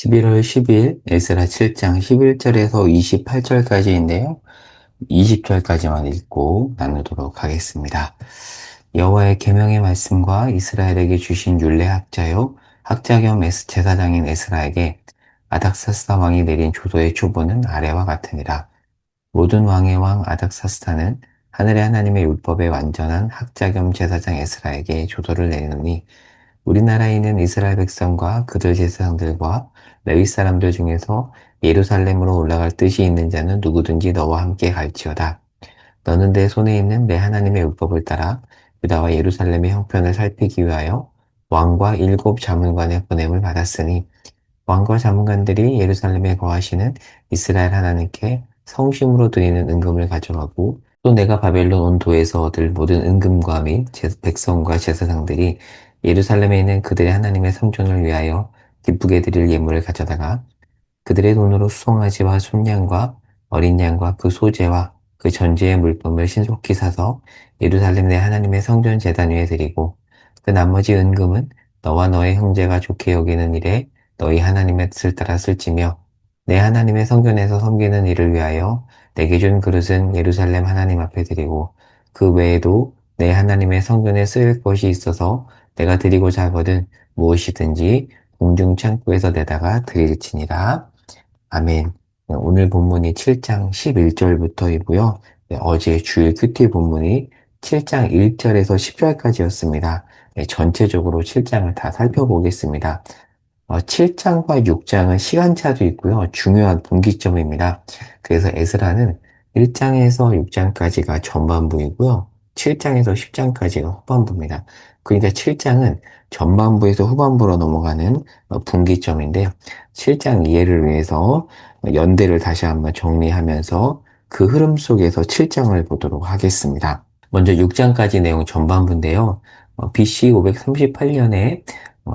11월 10일 에스라 7장 11절에서 28절까지인데요. 20절까지만 읽고 나누도록 하겠습니다. 여호와의 계명의 말씀과 이스라엘에게 주신 율례 학자요 학자 겸 제사장인 에스라에게 아닥사스다 왕이 내린 조서의 초본은 아래와 같으니라. 모든 왕의 왕 아닥사스다는 하늘의 하나님의 율법의 완전한 학자 겸 제사장 에스라에게 조서를 내리노니 우리나라에 있는 이스라엘 백성과 그들 제사장들과 레위 사람들 중에서 예루살렘으로 올라갈 뜻이 있는 자는 누구든지 너와 함께 갈지어다. 너는 내 손에 있는 내 하나님의 율법을 따라 유다와 예루살렘의 형편을 살피기 위하여 왕과 7자문관의 보냄을 받았으니 왕과 자문관들이 예루살렘에 거하시는 이스라엘 하나님께 성심으로 드리는 은금을 가져가고 또 내가 바벨론 온 도에서 얻을 모든 은금과 및 백성과 제사장들이 예루살렘에 있는 그들의 하나님의 성전을 위하여 기쁘게 드릴 예물을 가져다가 그들의 돈으로 수송아지와 순양과 어린 양과 그 소재와 그 전제의 물품을 신속히 사서 예루살렘 내 하나님의 성전 제단 위에 드리고 그 나머지 은금은 너와 너의 형제가 좋게 여기는 일에 너희 하나님의 뜻을 따라 쓸지며 내 하나님의 성전에서 섬기는 일을 위하여 내게 준 그릇은 예루살렘 하나님 앞에 드리고 그 외에도 내 하나님의 성전에 쓰일 것이 있어서 내가 드리고자 하거든 무엇이든지 공중 창고에서 내다가 드릴지니라. 아멘. 오늘 본문이 7장 11절부터이고요. 어제 주일 큐티 본문이 7장 1절에서 10절까지였습니다. 전체적으로 7장을 다 살펴보겠습니다. 7장과 6장은 시간차도 있고요. 중요한 분기점입니다. 그래서 에스라는 1장에서 6장까지가 전반부이고요. 7장에서 10장까지가 후반부입니다. 그러니까 7장은 전반부에서 후반부로 넘어가는 분기점인데요. 7장 이해를 위해서 연대를 다시 한번 정리하면서 그 흐름 속에서 7장을 보도록 하겠습니다. 먼저 6장까지 내용 전반부인데요. BC 538년에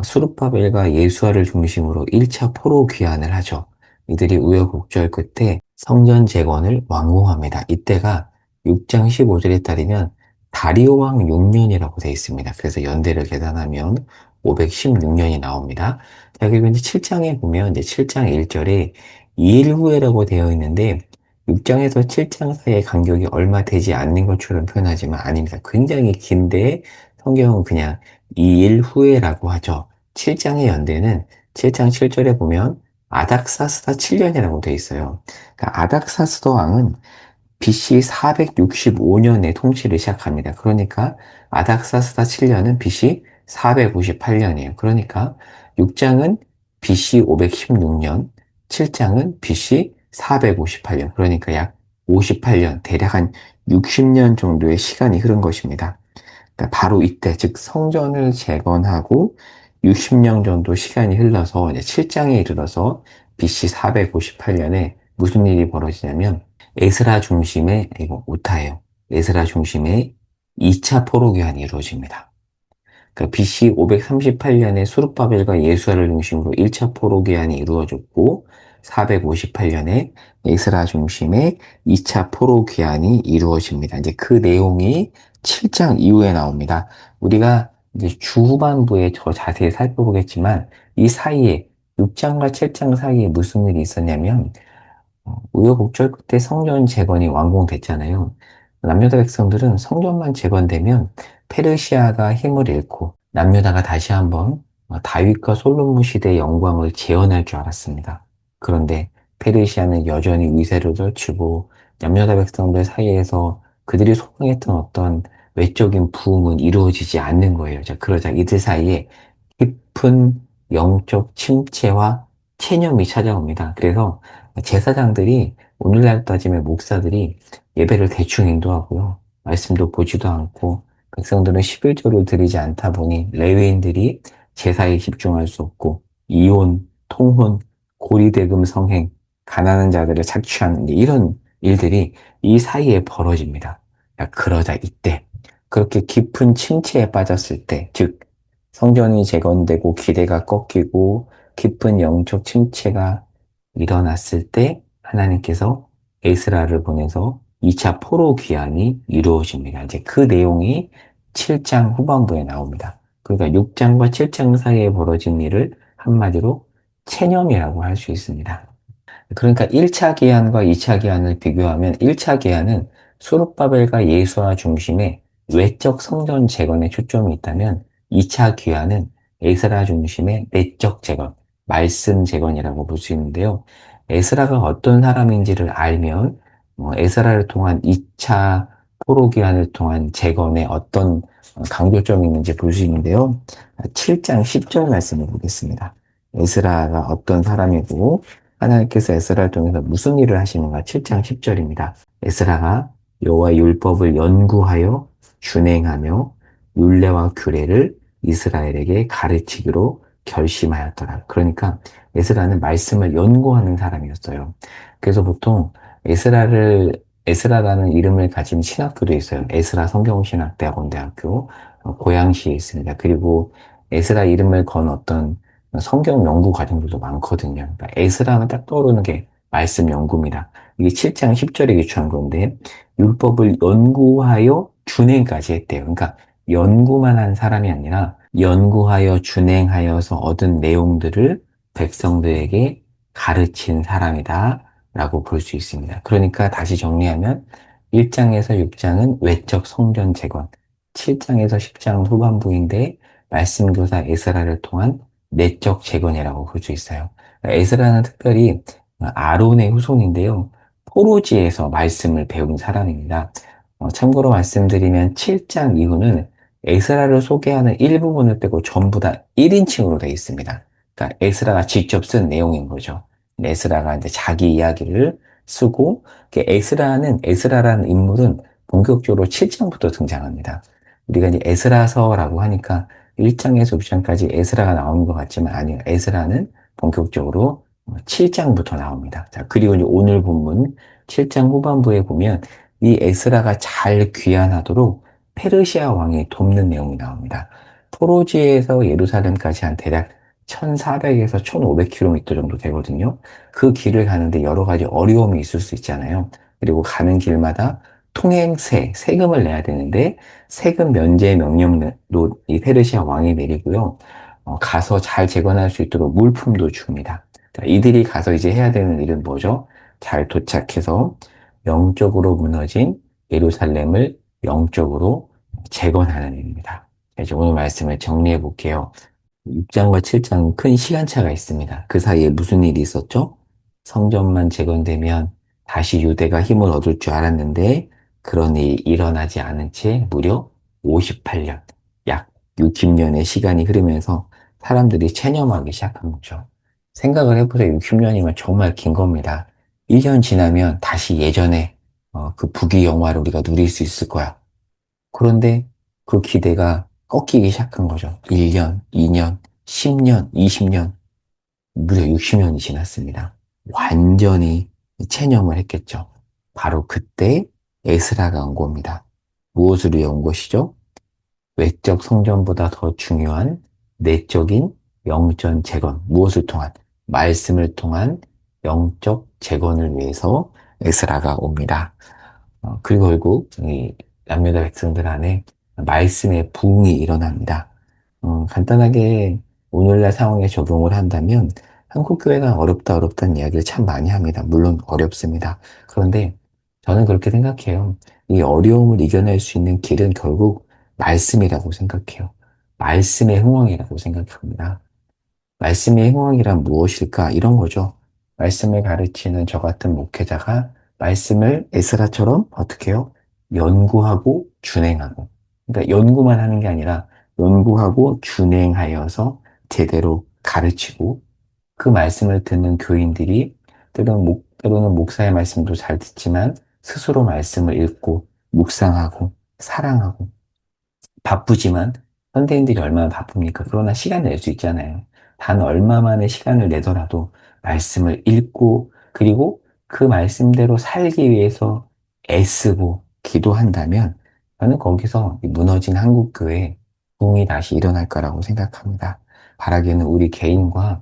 수르바벨과 예수아를 중심으로 1차 포로 귀환을 하죠. 이들이 우여곡절 끝에 성전 재건을 완공합니다. 이때가 6장 15절에 따르면 다리오 왕 6년이라고 되어 있습니다. 그래서 연대를 계산하면 516년이 나옵니다. 자, 그리고 이제 7장에 보면 이제 7장 1절에 2일 후에라고 되어 있는데 6장에서 7장 사이의 간격이 얼마 되지 않는 것처럼 표현하지만 아닙니다. 굉장히 긴데 성경은 그냥 2일 후에라고 하죠. 7장의 연대는 7장 7절에 보면 아닥사스다 7년이라고 되어 있어요. 그러니까 아닥사스다 왕은 BC 465년에 통치를 시작합니다. 그러니까 아닥사스다 7년은 BC 458년이에요. 그러니까 6장은 BC 516년, 7장은 BC 458년. 그러니까 약 58년, 대략 한 60년 정도의 시간이 흐른 것입니다. 그러니까 바로 이때, 즉 성전을 재건하고 60년 정도 시간이 흘러서 이제 7장에 이르러서 BC 458년에 무슨 일이 벌어지냐면 에스라 중심의 이거 오타예요. 에스라 중심의 2차 포로 귀환이 이루어집니다. 그러니까 BC 538년에 수룹바벨과 예수아를 중심으로 1차 포로 귀환이 이루어졌고 458년에 에스라 중심의 2차 포로 귀환이 이루어집니다. 이제 그 내용이 7장 이후에 나옵니다. 우리가 이제 주후반부에 더 자세히 살펴보겠지만 이 사이에 6장과 7장 사이에 무슨 일이 있었냐면 우여곡절 끝에 성전 재건이 완공됐잖아요. 남유다 백성들은 성전만 재건되면 페르시아가 힘을 잃고 남유다가 다시 한번 다윗과 솔로몬 시대의 영광을 재현할 줄 알았습니다. 그런데 페르시아는 여전히 위세를 떨치고 남유다 백성들 사이에서 그들이 소망했던 어떤 외적인 부흥은 이루어지지 않는 거예요. 자, 그러자 이들 사이에 깊은 영적 침체와 체념이 찾아옵니다. 그래서 제사장들이 오늘날 따지면 목사들이 예배를 대충 인도하고요. 말씀도 보지도 않고 백성들은 11조를 드리지 않다 보니 레위인들이 제사에 집중할 수 없고 이혼, 통혼, 고리대금 성행, 가난한 자들을 착취하는 이런 일들이 이 사이에 벌어집니다. 그러자 이때 그렇게 깊은 침체에 빠졌을 때, 즉 성전이 재건되고 기대가 꺾이고 깊은 영적 침체가 일어났을 때 하나님께서 에스라를 보내서 2차 포로 귀환이 이루어집니다. 이제 그 내용이 7장 후반부에 나옵니다. 그러니까 6장과 7장 사이에 벌어진 일을 한마디로 체념이라고 할 수 있습니다. 그러니까 1차 기한과 2차 기한을 비교하면 1차 기한은 수룹바벨과 예수와 중심의 외적 성전 재건에 초점이 있다면 2차 기한은 에스라 중심의 내적 재건, 말씀 재건이라고 볼 수 있는데요. 에스라가 어떤 사람인지를 알면 에스라를 통한 2차 포로 기한을 통한 재건에 어떤 강조점이 있는지 볼 수 있는데요. 7장 10절 말씀을 보겠습니다. 에스라가 어떤 사람이고 하나님께서 에스라를 통해서 무슨 일을 하시는가? 7장 10절입니다. 에스라가 여호와의 율법을 연구하여 준행하며 율례와 규례를 이스라엘에게 가르치기로 결심하였더라. 그러니까 에스라는 말씀을 연구하는 사람이었어요. 그래서 보통 에스라라는 이름을 가진 신학교도 있어요. 에스라 성경신학대학원대학교 고양시에 있습니다. 그리고 에스라 이름을 건 어떤 성경 연구 과정들도 많거든요. 그러니까 에스라는 딱 떠오르는 게 말씀 연구입니다. 이게 7장 10절에 기초한 건데 율법을 연구하여 준행까지 했대요. 그러니까 연구만 한 사람이 아니라 연구하여 준행하여서 얻은 내용들을 백성들에게 가르친 사람이다 라고 볼 수 있습니다. 그러니까 다시 정리하면 1장에서 6장은 외적 성전 재건, 7장에서 10장 후반부인데 말씀 교사 에스라를 통한 내적 재건이라고 볼 수 있어요. 에스라는 특별히 아론의 후손인데요. 포로지에서 말씀을 배운 사람입니다. 참고로 말씀드리면 7장 이후는 에스라를 소개하는 일부분을 빼고 전부 다 1인칭으로 되어 있습니다. 그러니까 에스라가 직접 쓴 내용인 거죠. 에스라가 이제 자기 이야기를 쓰고 에스라라는 인물은 본격적으로 7장부터 등장합니다. 우리가 이제 에스라서라고 하니까 1장에서 6장까지 에스라가 나오는 것 같지만 아니요. 에스라는 본격적으로 7장부터 나옵니다. 자, 그리고 이제 오늘 본문 7장 후반부에 보면 이 에스라가 잘 귀환하도록 페르시아 왕이 돕는 내용이 나옵니다. 포로지에서 예루살렘까지 한 대략 1400에서 1500km 정도 되거든요. 그 길을 가는데 여러 가지 어려움이 있을 수 있잖아요. 그리고 가는 길마다 세금을 내야 되는데 세금 면제 명령도 이 페르시아 왕이 내리고요. 가서 잘 재건할 수 있도록 물품도 줍니다. 자, 이들이 가서 이제 해야 되는 일은 뭐죠? 잘 도착해서 영적으로 무너진 예루살렘을 영적으로 재건하는 일입니다. 자, 이제 오늘 말씀을 정리해 볼게요. 6장과 7장은 큰 시간차가 있습니다. 그 사이에 무슨 일이 있었죠? 성전만 재건되면 다시 유대가 힘을 얻을 줄 알았는데 그런 일이 일어나지 않은 채 무려 58년, 약 60년의 시간이 흐르면서 사람들이 체념하기 시작한 거죠. 생각을 해보세요. 60년이면 정말 긴 겁니다. 1년 지나면 다시 예전에 그 부귀 영화를 우리가 누릴 수 있을 거야. 그런데 그 기대가 꺾이기 시작한 거죠. 1년, 2년, 10년, 20년, 무려 60년이 지났습니다. 완전히 체념을 했겠죠. 바로 그때 에스라가 온 겁니다. 무엇을 위해 온 것이죠? 외적 성전보다 더 중요한 내적인 영전 재건, 무엇을 통한? 말씀을 통한 영적 재건을 위해서 에스라가 옵니다. 그리고 결국 이 남유다 백성들 안에 말씀의 부흥이 일어납니다. 간단하게 오늘날 상황에 적용을 한다면 한국 교회가 어렵다는 이야기를 참 많이 합니다. 물론 어렵습니다. 그런데 저는 그렇게 생각해요. 이 어려움을 이겨낼 수 있는 길은 결국 말씀이라고 생각해요. 말씀의 흥왕이라고 생각합니다. 말씀의 행황이란 무엇일까? 이런 거죠. 말씀을 가르치는 저 같은 목회자가 말씀을 에스라처럼 어떻게 해요? 연구하고 준행하고. 그러니까 연구만 하는 게 아니라 연구하고 준행하여서 제대로 가르치고 그 말씀을 듣는 교인들이 때로는 목사의 말씀도 잘 듣지만 스스로 말씀을 읽고 묵상하고 사랑하고 바쁘지만 현대인들이 얼마나 바쁩니까? 그러나 시간 낼 수 있잖아요. 단 얼마만의 시간을 내더라도 말씀을 읽고 그리고 그 말씀대로 살기 위해서 애쓰고 기도한다면 저는 거기서 이 무너진 한국교회 부흥이 다시 일어날 거라고 생각합니다. 바라기는 우리 개인과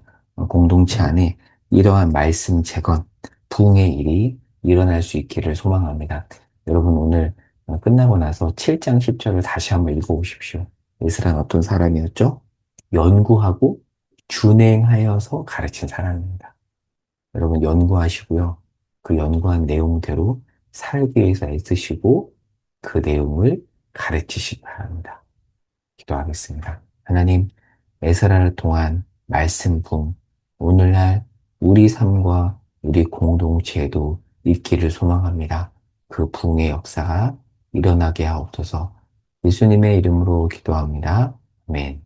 공동체 안에 이러한 말씀 재건, 부흥의 일이 일어날 수 있기를 소망합니다. 여러분 오늘 끝나고 나서 7장 10절을 다시 한번 읽어보십시오. 에스라는 어떤 사람이었죠? 연구하고 준행하여서 가르친 사람입니다. 여러분 연구하시고요. 그 연구한 내용대로 살기 위해서 애쓰시고 그 내용을 가르치시기 바랍니다. 기도하겠습니다. 하나님, 에스라를 통한 말씀 분, 오늘날 우리 삶과 우리 공동체에도 있기를 소망합니다. 그 부흥의 역사가 일어나게 하옵소서. 예수님의 이름으로 기도합니다. 아멘.